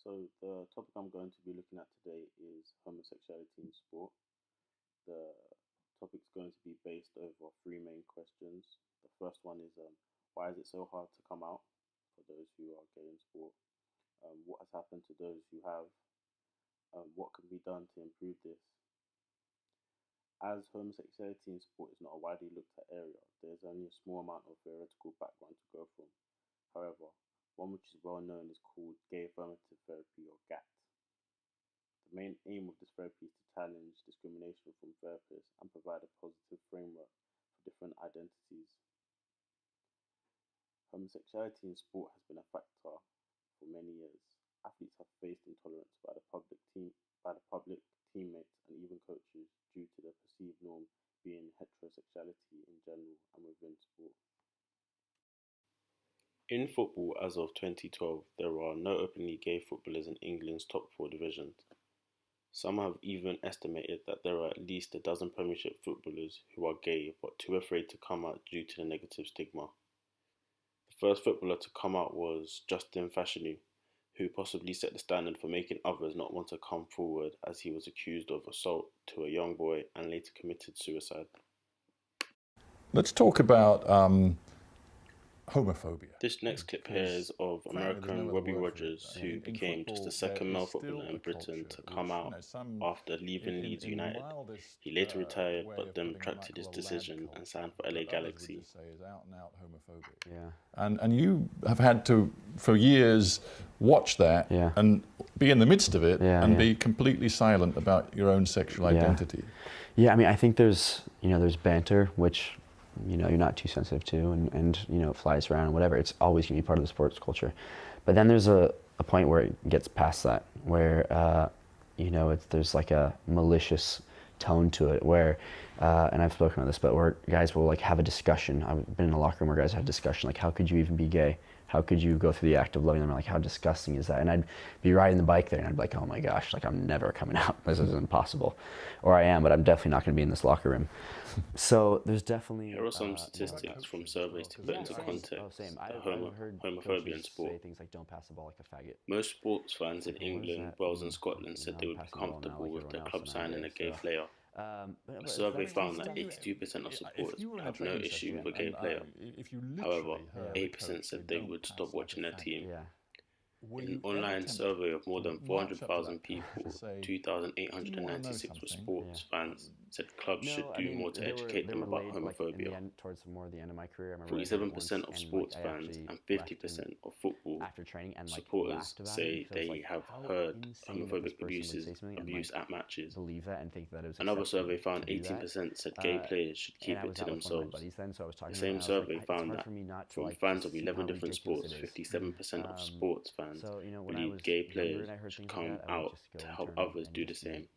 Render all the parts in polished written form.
So the topic I'm going to be looking at today is homosexuality in sport. The topic's going to be based over three main questions. The first one is why is it so hard to come out for those who are gay in sport? What has happened to those who have? What can be done to improve this? As homosexuality in sport is not a widely looked at area, there is only a small amount of theoretical background to go from. However, one which is well known is called gay affirmative therapy or GAT. The main aim of this therapy is to challenge discrimination from therapists and provide a positive framework for different identities. Homosexuality in sport has been a factor for many years. Athletes have faced intolerance by the public, teammates, and even coaches due to the perceived norm being heterosexuality in general and within sport. In football, as of 2012, there are no openly gay footballers in England's top four divisions. Some have even estimated that there are at least a dozen Premiership footballers who are gay but too afraid to come out due to the negative stigma. The first footballer to come out was Justin Fashanu, who possibly set the standard for making others not want to come forward as he was accused of assault to a young boy and later committed suicide. Let's talk about homophobia. This next clip here is of American Robbie Rogers, who became just the second male footballer in Britain to come out after leaving Leeds United. He later retired, but then retracted his decision and signed for LA Galaxy. Yeah. And you have had to, for years, watch that and be in the midst of it and be completely silent about your own sexual identity. Yeah, I mean, I think there's banter, which you're not too sensitive to, and it flies around and whatever. It's always going to be part of the sports culture. But then there's a point where it gets past that, where, there's like a malicious tone to it, where, and I've spoken about this, but where guys will like have a discussion. I've been in a locker room where guys have a discussion, like, how could you even be gay? How could you go through the act of loving them? Like, how disgusting is that? And I'd be riding the bike there and I'd be like, oh my gosh, like I'm never coming out. This is impossible. Or I am, but I'm definitely not going to be in this locker room. So there's definitely... Here are some statistics from surveys to put into context homophobia in sport. Things like don't pass the ball like a faggot. Most sports fans in England, Wales and Scotland said they would be comfortable with their club signing a gay player. A survey found that 82% of supporters have no issue with a gay player. However, 8% said they would stop watching their team. In an online survey of more than 400,000 people, 2,896 were sports fans said clubs should do more to educate them about homophobia. 47% of sports fans and 50% of football supporters say they have heard homophobic abuse at matches. Another survey found 18% said gay players should keep it to themselves. The same survey found that from fans of 11 different sports, 57% of sports fans believe gay players should come out to help others do the same.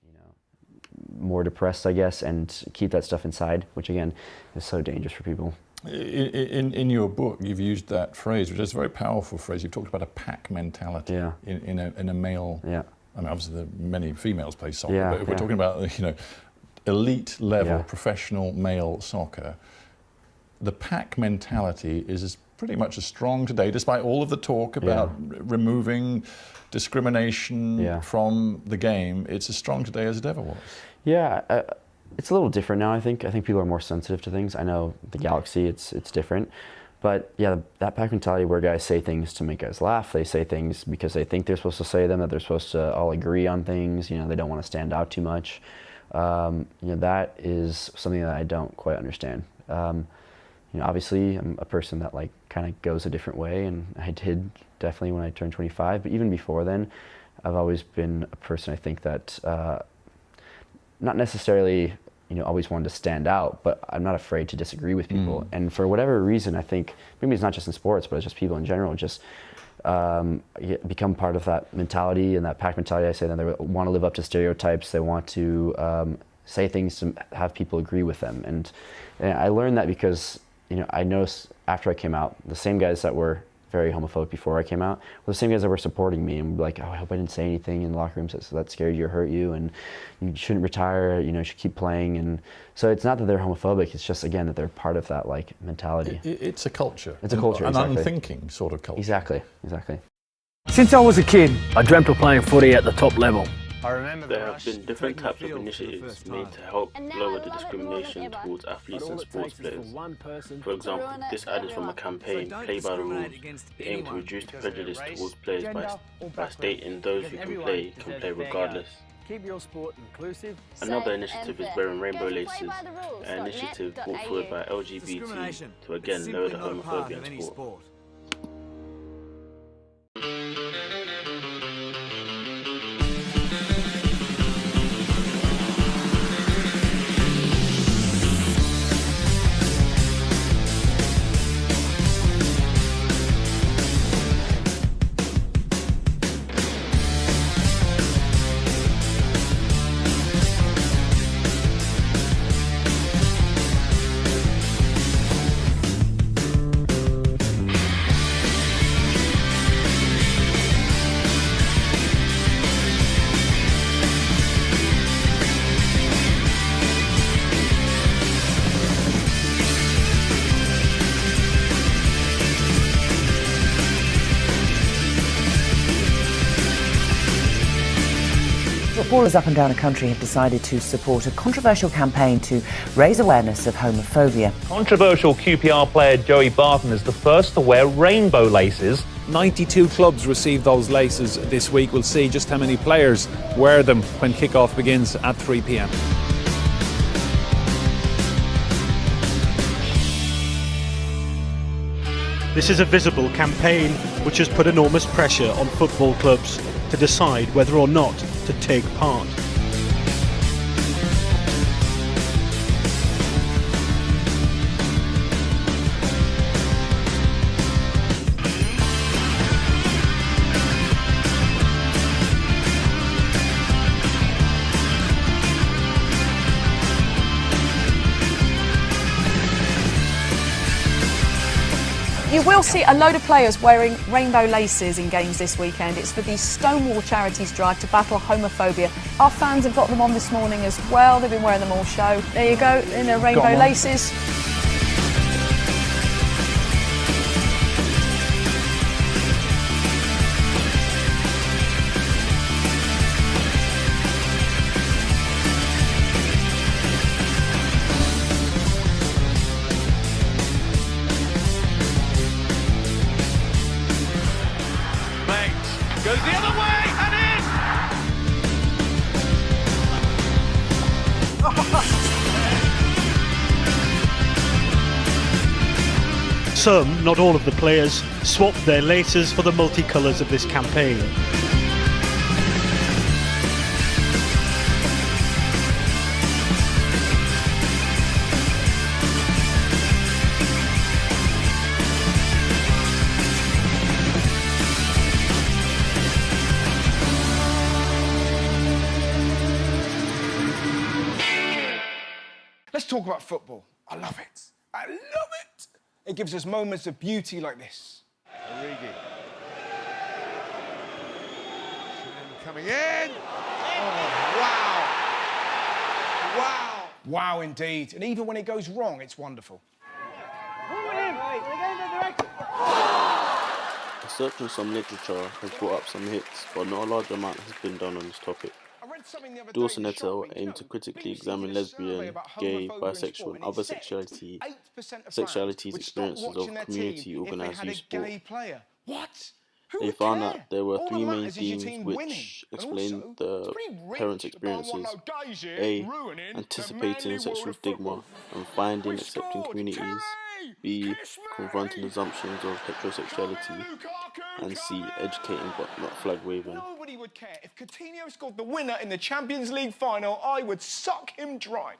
More depressed, I guess, and keep that stuff inside, which again is so dangerous for people. In your book, you've used that phrase, which is a very powerful phrase. You've talked about a pack mentality in a male. I mean, obviously, many females play soccer, but if we're talking about elite level professional male soccer, the pack mentality is pretty much as strong today, despite all of the talk about removing discrimination from the game. It's as strong today as it ever was. Yeah, it's a little different now, I think. I think people are more sensitive to things. I know the Galaxy, it's different. But yeah, that pack mentality where guys say things to make guys laugh, they say things because they think they're supposed to say them, that they're supposed to all agree on things, they don't want to stand out too much. That is something that I don't quite understand. Obviously, I'm a person that kind of goes a different way, and I did definitely when I turned 25. But even before then, I've always been a person, I think, that not necessarily always wanted to stand out, but I'm not afraid to disagree with people. And for whatever reason, I think maybe it's not just in sports, but it's just people in general just become part of that mentality and that pack mentality. I say that they want to live up to stereotypes. They want to say things to have people agree with them. And I learned that because I noticed after I came out, the same guys that were very homophobic before I came out were the same guys that were supporting me and were like, oh, I hope I didn't say anything in the locker room so that scared you or hurt you, and you shouldn't retire, you should keep playing. And so it's not that they're homophobic, it's just, again, that they're part of that mentality. It's a culture. It's a culture, an exactly. unthinking sort of culture. Exactly. Since I was a kid, I dreamt of playing footy at the top level. There have been different types of initiatives made to help lower the discrimination towards athletes and sports players. For example, this ad is from a campaign, Play by the Rules, aimed to reduce the prejudice towards players by stating those who can play regardless. Another initiative is wearing rainbow laces, an initiative brought forward by LGBT to again lower the homophobia in sport. Footballers up and down the country have decided to support a controversial campaign to raise awareness of homophobia. Controversial QPR player Joey Barton is the first to wear rainbow laces. 92 clubs received those laces this week. We'll see just how many players wear them when kick-off begins at 3 p.m. This is a visible campaign which has put enormous pressure on football clubs to decide whether or not to take part. You will see a load of players wearing rainbow laces in games this weekend. It's for the Stonewall Charities drive to battle homophobia. Our fans have got them on this morning as well. They've been wearing them all show. There you go, in their rainbow laces. Goes the other way and in! Some, not all of the players, swapped their laces for the multicolours of this campaign. Let's talk about football. I love it. I love it. It gives us moments of beauty like this. Origi. Coming in. Oh, wow. Wow. Wow, indeed. And even when it goes wrong, it's wonderful. A search on some literature has brought up some hits, but not a large amount has been done on this topic. Dawson et al. Aim to critically examine lesbian, gay, bisexual and other sexualities experiences of community organised youth sport. They found that there were three main themes which explain the parents' experiences. A. Anticipating sexual stigma and finding accepting communities. B. Confronting assumptions of heterosexuality. And C. Educating but not flag waving. Nobody would care. If Coutinho scored the winner in the Champions League final, I would suck him dry.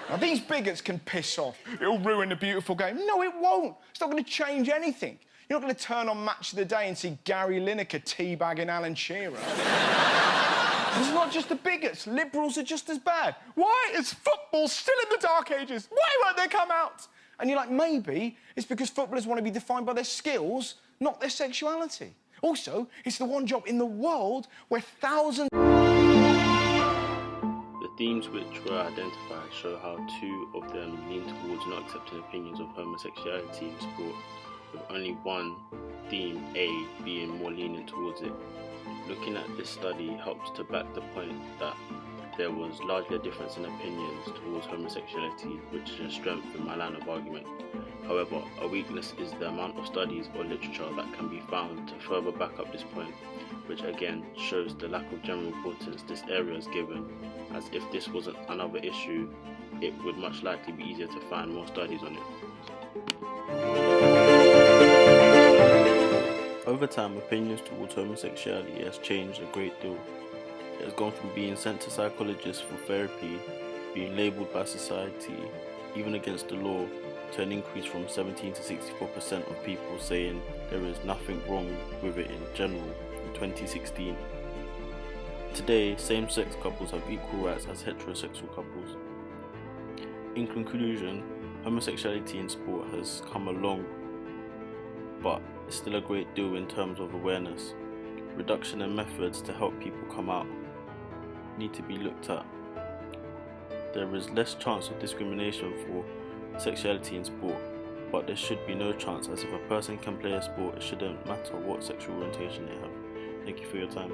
Now, these bigots can piss off. It'll ruin the beautiful game. No, it won't. It's not going to change anything. You're not going to turn on Match of the Day and see Gary Lineker teabagging Alan Shearer. It's not just the bigots. Liberals are just as bad. Why is football still in the dark ages? Why won't they come out? And you're like, maybe it's because footballers want to be defined by their skills, not their sexuality. Also, it's the one job in the world where thousands... The themes which were identified show how 2 of them lean towards not accepting opinions of homosexuality in sport, with only one theme, A, being more lenient towards it. Looking at this study helps to back the point that there was largely a difference in opinions towards homosexuality, which is a strength in my line of argument. However, a weakness is the amount of studies or literature that can be found to further back up this point, which again shows the lack of general importance this area is given, as if this wasn't another issue, it would much likely be easier to find more studies on it. Over time, opinions towards homosexuality has changed a great deal. It has gone from being sent to psychologists for therapy, being labelled by society, even against the law, to an increase from 17 to 64% of people saying there is nothing wrong with it in general in 2016. Today, same-sex couples have equal rights as heterosexual couples. In conclusion, homosexuality in sport has come along, but it's still a great deal in terms of awareness. Reduction and methods to help people come out need to be looked at. There is less chance of discrimination for sexuality in sport, but there should be no chance, as if a person can play a sport, it shouldn't matter what sexual orientation they have. Thank you for your time.